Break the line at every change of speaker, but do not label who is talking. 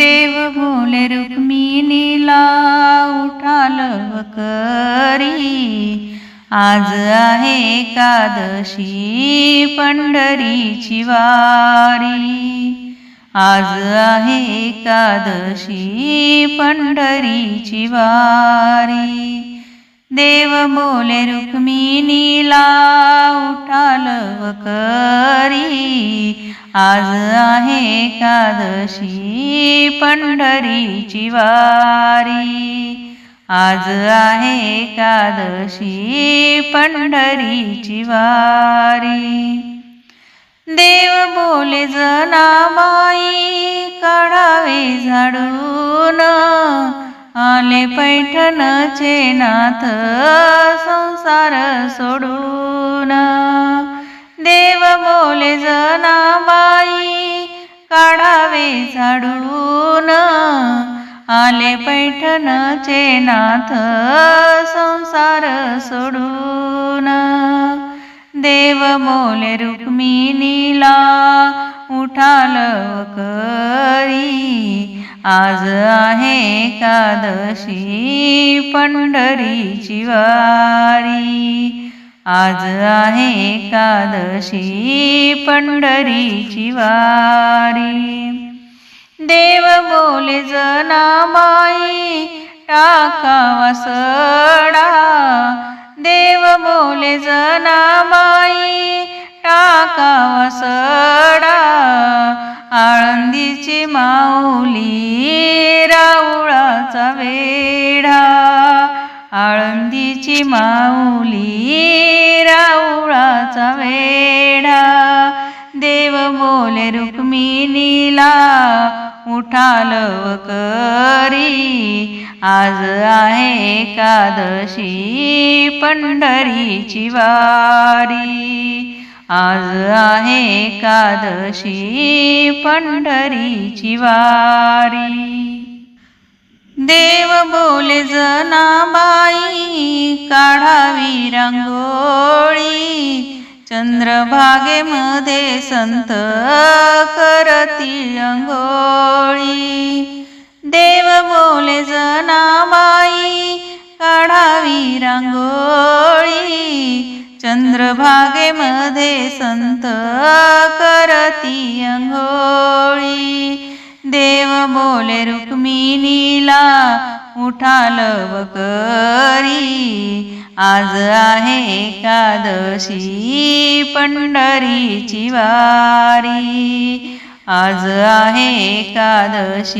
देव बोले रुक्मिणीला उठालव करी, आज आहे एकादशी पंढरीची वारी। आज आहे एकादशी पंढरीची वारी। देव बोले रुक्मिणीला उठालव करी, आज आहे एकादशी पंढरीची वारी। आज आहे एकादशी पंढरीची वारी। देव बोले जनाबाई काढावे झाडून, आले पैठणचे नाथ संसार सोडून। देव बोले जनाबाई काढावे झाडून, आले पैठणचे नाथ संसार सोडून। देव बोले रुक्मिणीला उठालव करी, आज आहे एकादशी पंढरीची वारी। आज आहे एकादशी पंढरीची वारी। देव बोले जनाबाई टाकावा सडा, देव बोले जनाबाई टाकावा सडा। आळंदीची माऊली राऊळाचा वेढा, आळंदीची माऊली राऊळाचा वेढा। देव बोले रुक्मिणीला उठालव करी, आज आहे एकादशी पंढरीची वारी। आज आहे एकादशी पंढरीची वारी। देव बोले जनाबाई काढावी रांगोळी, चंद्रभागेमध्ये संत करती अंघोळी। देव बोले जनाबाई काढावी रांगोळी, चंद्रभागेमध्ये संत करती अंघोळी। देव बोले रुक्मिणीला उठालव करी, आज आहे एकादशी पंढरीची वारी। आज आहे एकादशी